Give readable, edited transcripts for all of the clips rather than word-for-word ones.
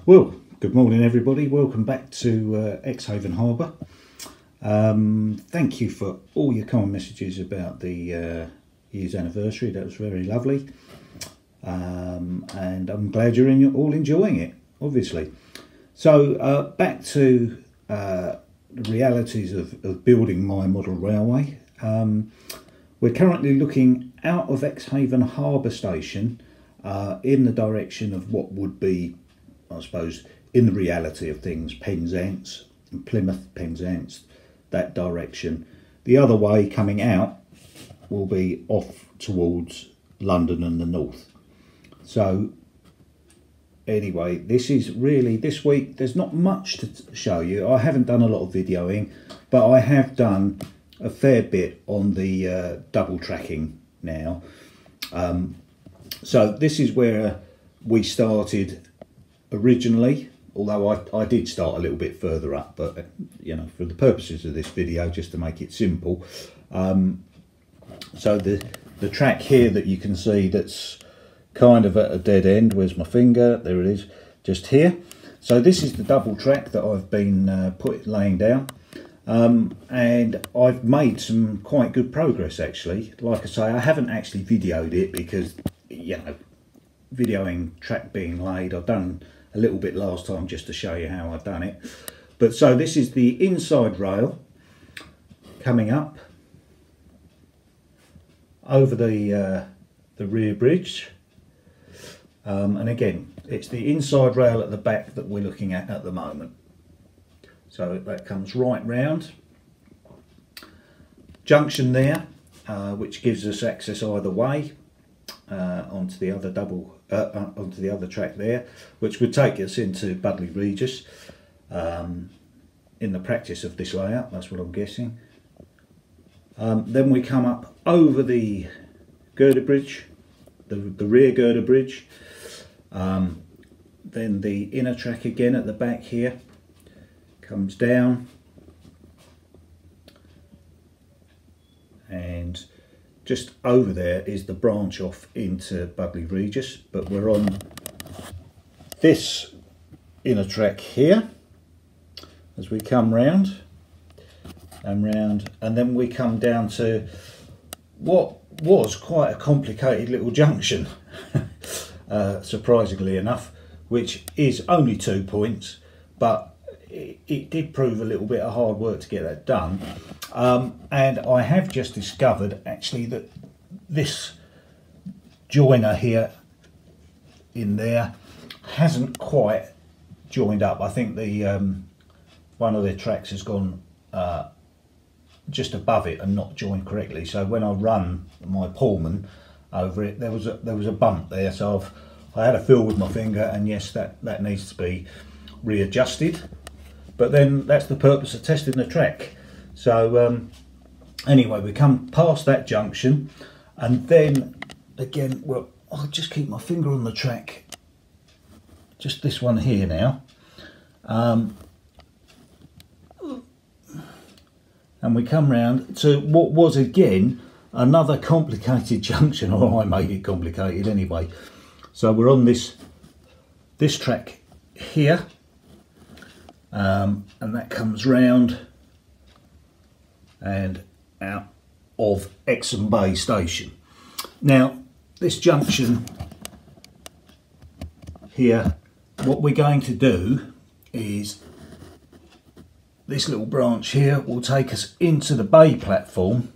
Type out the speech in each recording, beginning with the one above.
Well, good morning everybody, welcome back to Exehaven Harbour. Thank you for all your kind messages about the year's anniversary, that was very lovely. And I'm glad you're all enjoying it, obviously. So back to the realities of building my model railway. We're currently looking out of Exehaven Harbour Station in the direction of what would be, I suppose, in the reality of things, Penzance and Plymouth, Penzance, that direction. The other way coming out will be off towards London and the north. So anyway, this is really, this week there's not much to show you. I haven't done a lot of videoing, but I have done a fair bit on the double tracking now. So this is where we started originally, although I did start a little bit further up, but you know, for the purposes of this video, just to make it simple. So the track here that you can see, that's kind of at a dead end. Where's my finger? There it is, just here. So this is the double track that I've been laying down, and I've made some quite good progress actually. Like I say, I haven't actually videoed it because, you know, videoing track being laid, I've done a little bit last time just to show you how I've done it. But so this is the inside rail coming up over the rear bridge, and again it's the inside rail at the back that we're looking at the moment. So that comes right round, junction there, which gives us access either way onto the other onto the other track there, which would take us into Budleigh Regis in the practice of this layout, that's what I'm guessing. Then we come up over the Girder Bridge, the rear Girder Bridge, then the inner track again at the back here comes down, and just over there is the branch off into Budleigh Regis, but we're on this inner track here as we come round and round, and then we come down to what was quite a complicated little junction, surprisingly enough, which is only 2 points, but it did prove a little bit of hard work to get that done. And I have just discovered actually that this joiner here in there hasn't quite joined up. I think the one of the tracks has gone just above it and not joined correctly. So when I run my Pullman over it, there was a bump there. So I had a feel with my finger, and yes, that needs to be readjusted. But then that's the purpose of testing the track. So anyway, we come past that junction, and then again, well, I'll just keep my finger on the track, just this one here now, and we come round to what was again another complicated junction, or I made it complicated anyway. So we're on this track here, and that comes round and out of Exham Bay Station. Now this junction here, what we're going to do is this little branch here will take us into the bay platform.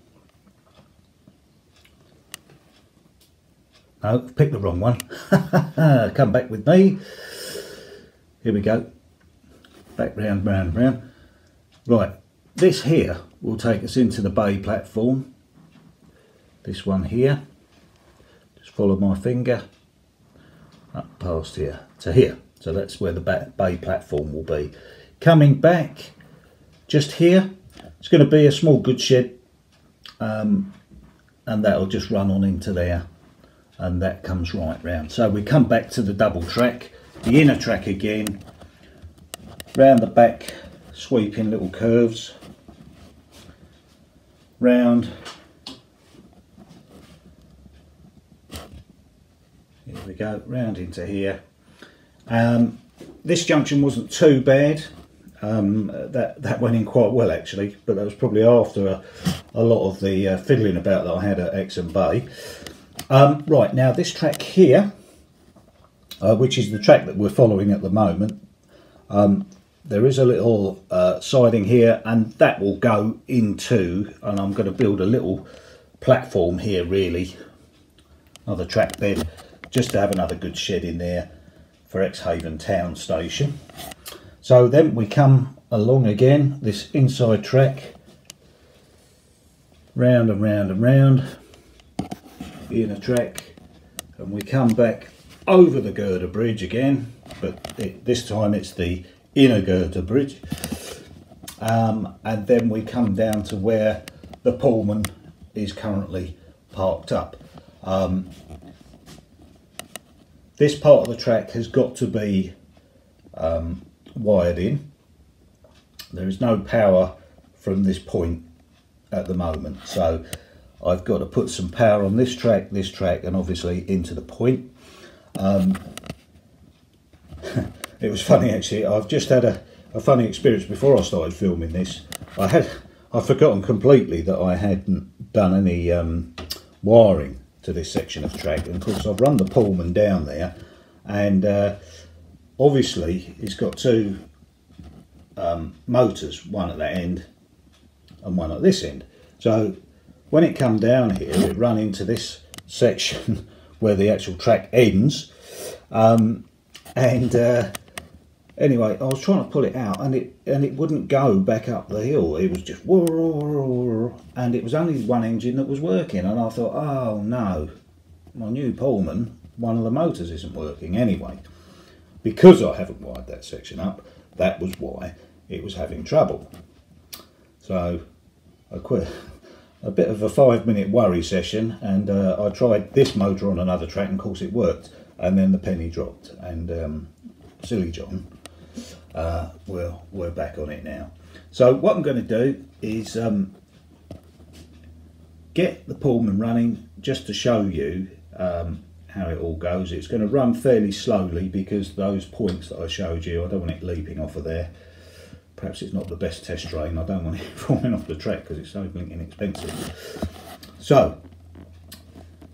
No, I've picked the wrong one. Come back with me. Here we go. Back round, round, round. Right, this here will take us into the bay platform. This one here. Just follow my finger up past here to here. So that's where the bay platform will be. Coming back, just here, it's going to be a small goods shed, and that'll just run on into there, and that comes right round. So we come back to the double track, the inner track again, round the back, sweeping little curves, round, here we go, round into here, This junction wasn't too bad. That went in quite well actually, but that was probably after a lot of the fiddling about that I had at Exham Bay. Right, now this track here, which is the track that we're following at the moment, there is a little siding here, and that will go into, and I'm going to build a little platform here really, another track bed, just to have another good shed in there for Exehaven town station. So then we come along again, this inside track, round and round and round, inner track, and we come back over the Girder Bridge again, but this time it's the inner Girder Bridge, and then we come down to where the Pullman is currently parked up. This part of the track has got to be wired in. There is no power from this point at the moment, so I've got to put some power on this track, and obviously into the point. It was funny actually, I've just had a funny experience before I started filming this. I'd forgotten completely that I hadn't done any wiring to this section of track, and of course I've run the Pullman down there, and obviously it's got two motors, one at that end and one at this end. So when it come down here, it run into this section where the actual track ends, anyway, I was trying to pull it out, and it wouldn't go back up the hill. It was just whirr, and it was only one engine that was working, and I thought, oh no, my new Pullman, one of the motors isn't working anyway. Because I haven't wired that section up, that was why it was having trouble. So I quit. A bit of a 5-minute worry session, and I tried this motor on another track, and of course it worked, and then the penny dropped, and silly John, we're back on it now. So what I'm going to do is get the Pullman running, just to show you how it all goes. It's going to run fairly slowly because those points that I showed you, I don't want it leaping off of there. Perhaps it's not the best test train. I don't want it falling off the track because it's so blinking expensive. So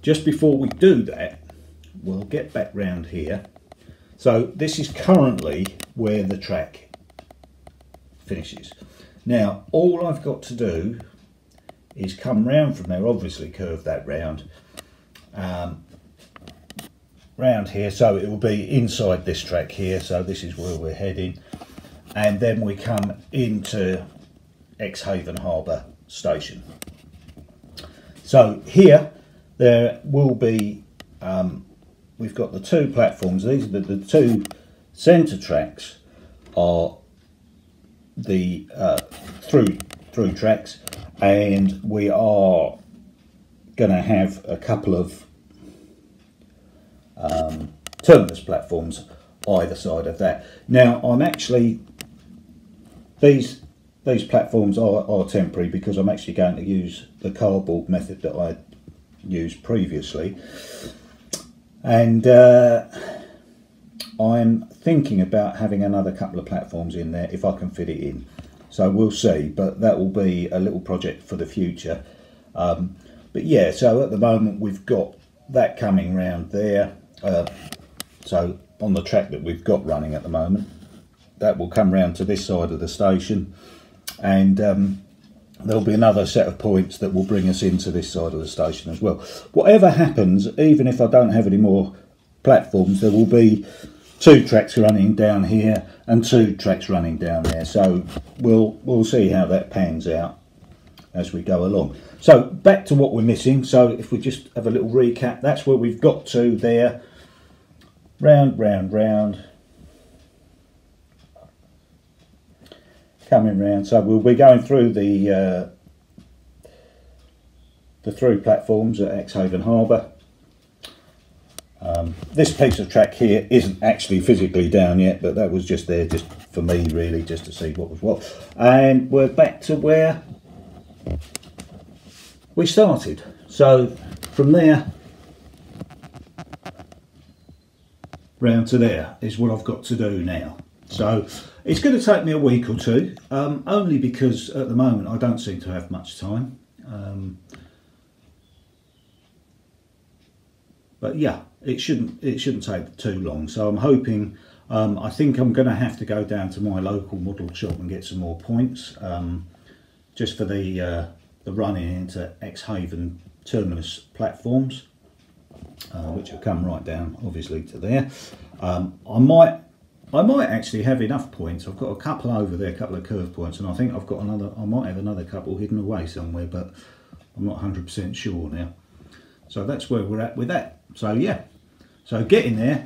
just before we do that, we'll get back round here. So this is currently where the track finishes. Now all I've got to do is come round from there, obviously curve that round, round here, so it will be inside this track here, so this is where we're heading, and then we come into Exehaven Harbour Station. So here there will be, we've got the two platforms. These are the two centre tracks are the through tracks, and we are going to have a couple of terminus platforms either side of that. Now I'm actually, these platforms are temporary because I'm actually going to use the cardboard method that I used previously, and I'm thinking about having another couple of platforms in there if I can fit it in. So we'll see, but that will be a little project for the future. But yeah, so at the moment we've got that coming round there. So on the track that we've got running at the moment, that will come round to this side of the station, and there'll be another set of points that will bring us into this side of the station as well. Whatever happens, even if I don't have any more platforms, there will be two tracks running down here and two tracks running down there. So we'll see how that pans out as we go along. So back to what we're missing. So if we just have a little recap, that's where we've got to there. Round, round, round. Coming round. So we'll be going through the through platforms at Exehaven Harbour. This piece of track here isn't actually physically down yet, but that was just there just for me really, just to see what was what. And we're back to where we started. So from there round to there is what I've got to do now. So it's going to take me a week or two, only because at the moment I don't seem to have much time. But yeah, it shouldn't take too long. So I'm hoping, I think I'm going to have to go down to my local model shop and get some more points, just for the running into Exehaven terminus platforms, which will come right down obviously to there. I might actually have enough points. I've got a couple over there, a couple of curve points, and I think I've got another. I might have another couple hidden away somewhere, but I'm not 100% sure now. So that's where we're at with that. So yeah, so getting there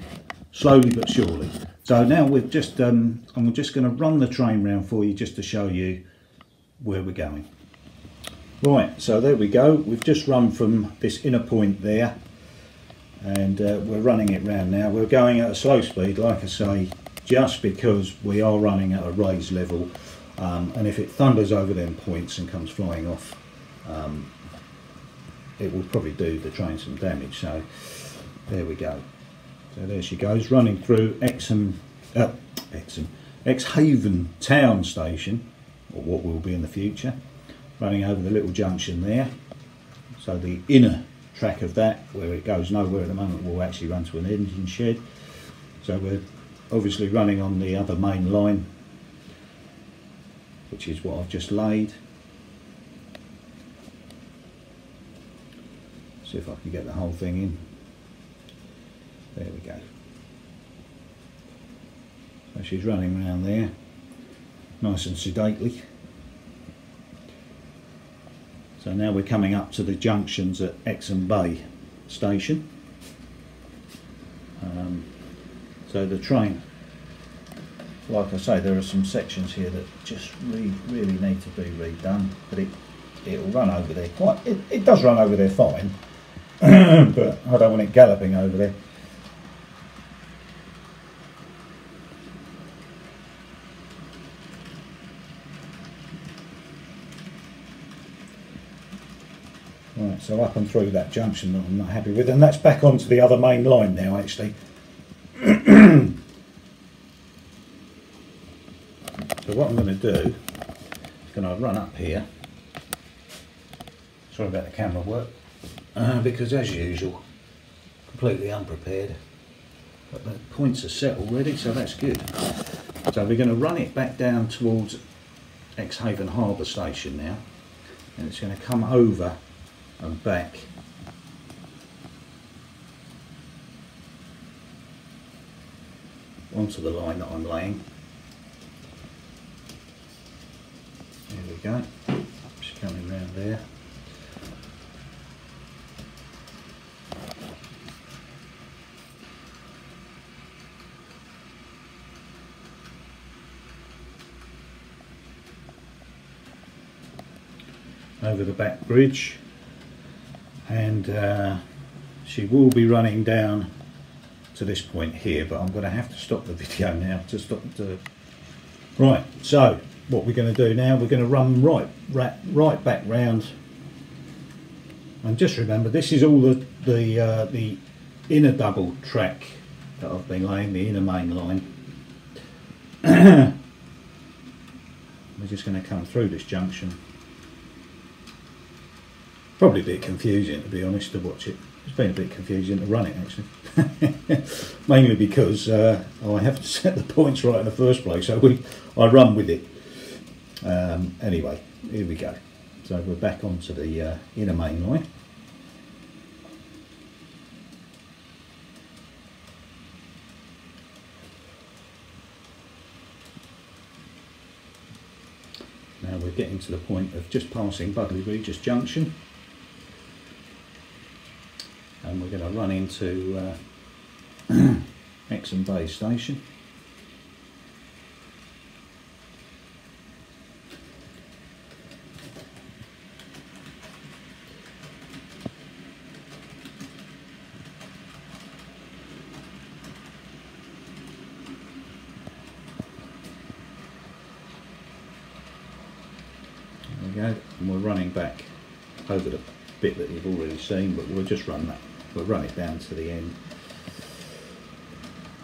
slowly but surely. So now we've just I'm just going to run the train round for you just to show you where we're going. Right, so there we go. We've just run from this inner point there, and we're running it round now. We're going at a slow speed, like I say, just because we are running at a raised level, and if it thunders over them points and comes flying off, it will probably do the train some damage. So there we go. So there she goes, running through Exehaven town station, or what will be in the future, running over the little junction there. So the inner track of that, where it goes nowhere at the moment, will actually run to an engine shed. So we're obviously running on the other main line, which is what I've just laid. See if I can get the whole thing in. There we go. So she's running around there, nice and sedately. So now we're coming up to the junctions at Exehaven Bay Station. So the train, like I say, there are some sections here that just really need to be redone, but it'll run over there quite. It does run over there fine, but I don't want it galloping over there. Right, so up and through that junction that I'm not happy with, and that's back onto the other main line now actually. So what I'm going to do is going to run up here. Sorry about the camera work, because as usual, completely unprepared. But the points are set already, so that's good. So we're going to run it back down towards Exehaven Harbour Station now, and it's going to come over and back onto the line that I'm laying. There we go, just coming round there. Over the back bridge, and she will be running down to this point here, but I'm going to have to stop the video now to stop the. Right, so what we're going to do now, we're going to run right back round, and just remember this is all the inner double track that I've been laying, the inner main line. We're just going to come through this junction. Probably a bit confusing, to be honest, to watch it. It's been a bit confusing to run it actually. Mainly because I have to set the points right in the first place, so I run with it. Anyway, here we go. So we're back onto the inner main line. Now we're getting to the point of just passing Budley Regis Junction. And we're going to run into Exehaven Bay Station. There we go, and we're running back over the bit that you've already seen, but we'll just run that. We'll run it down to the end.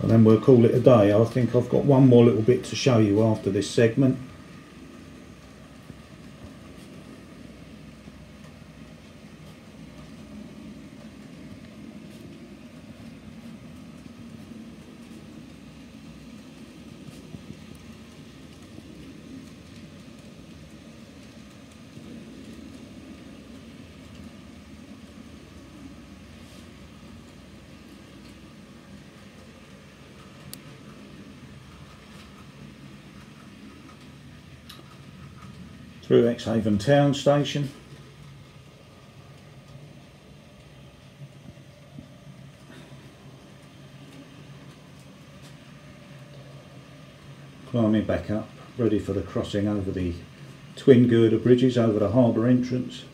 and then we'll call it a day. I think I've got one more little bit to show you after this segment. Through Exehaven town station. Climbing back up, ready for the crossing over the twin girder bridges over the harbour entrance.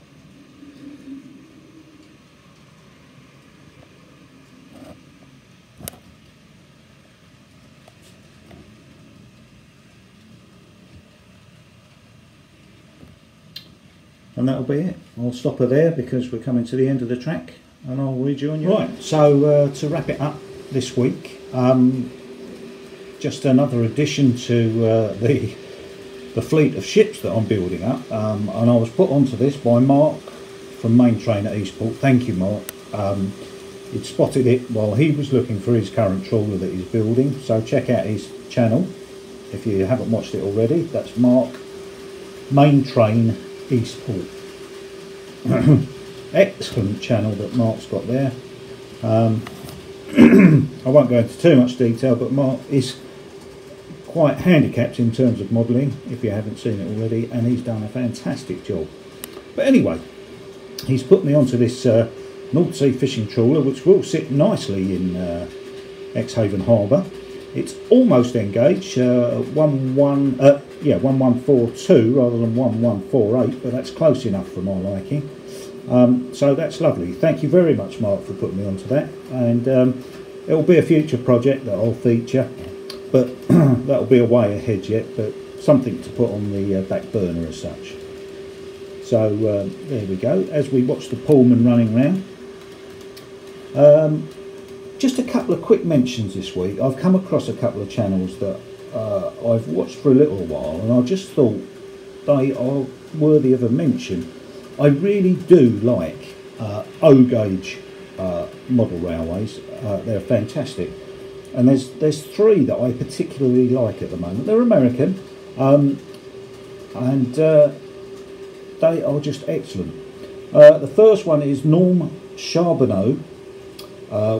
And that'll be it. I'll stop her there because we're coming to the end of the track, and I'll rejoin you. Right, so to wrap it up this week, just another addition to the fleet of ships that I'm building up, and I was put onto this by Mark from Main Train at Eastport. Thank you, Mark. He'd spotted it while he was looking for his current trawler that he's building, so check out his channel if you haven't watched it already. That's Mark, Main Train, Eastport. Excellent channel that Mark's got there. I won't go into too much detail, but Mark is quite handicapped in terms of modelling, if you haven't seen it already, and he's done a fantastic job. But anyway, he's put me onto this North Sea fishing trawler, which will sit nicely in Exehaven Harbour. It's almost engaged, 1142 rather than 1148, but that's close enough for my liking. So that's lovely. Thank you very much, Mark, for putting me onto that. And it will be a future project that I'll feature, but that'll be a way ahead yet, but something to put on the back burner as such. So there we go, as we watch the Pullman running round. Just a couple of quick mentions this week. I've come across a couple of channels that I've watched for a little while, and I just thought they are worthy of a mention. I really do like O-gauge model railways. They're fantastic, and there's three that I particularly like at the moment. They're American, and they are just excellent. The first one is Charbonneau,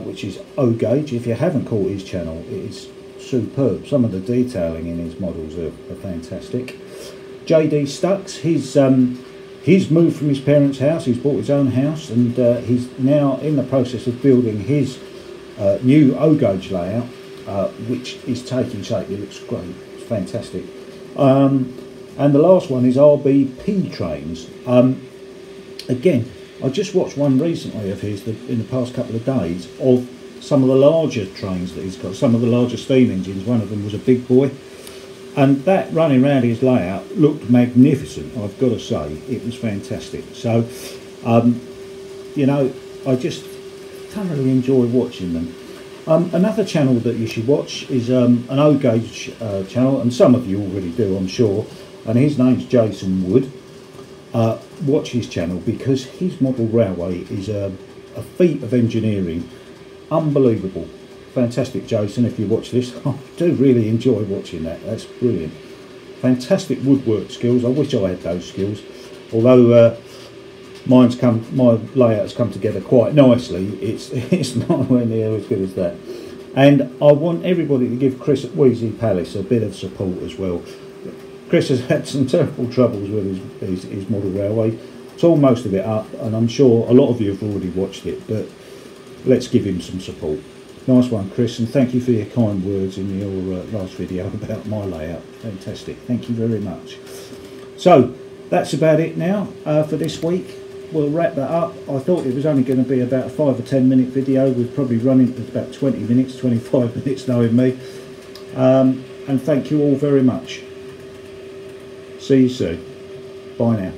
which is O-gauge. If you haven't caught his channel, it is superb. Some of the detailing in his models are fantastic. JD Stucks, he's moved from his parents' house, he's bought his own house, and he's now in the process of building his new O-gauge layout, which is taking shape. It looks great, it's fantastic. And the last one is RBP Trains. Again, I just watched one recently of his in the past couple of days of some of the larger trains that he's got, some of the larger steam engines. One of them was a big boy, and that running around his layout looked magnificent, I've got to say. It was fantastic. So you know, I just thoroughly enjoy watching them. Another channel that you should watch is an O-gauge channel, and some of you already do, I'm sure, and his name's Jason Wood. Watch his channel because his model railway is a feat of engineering. Unbelievable. Fantastic, Jason, if you watch this. I do really enjoy watching that. That's brilliant. Fantastic woodwork skills. I wish I had those skills, although my layout's come together quite nicely. It's nowhere near as good as that. And I want everybody to give Chris at Wheezy Palace a bit of support as well. Chris has had some terrible troubles with his model railway. Tore most of it up, and I'm sure a lot of you have already watched it, but let's give him some support. Nice one, Chris, and thank you for your kind words in your last video about my layout. Fantastic, thank you very much. So that's about it now for this week. We'll wrap that up. I thought it was only going to be about a 5 or 10 minute video. We've probably run into about 20 minutes, 25 minutes knowing me. And thank you all very much. See you soon. Bye now.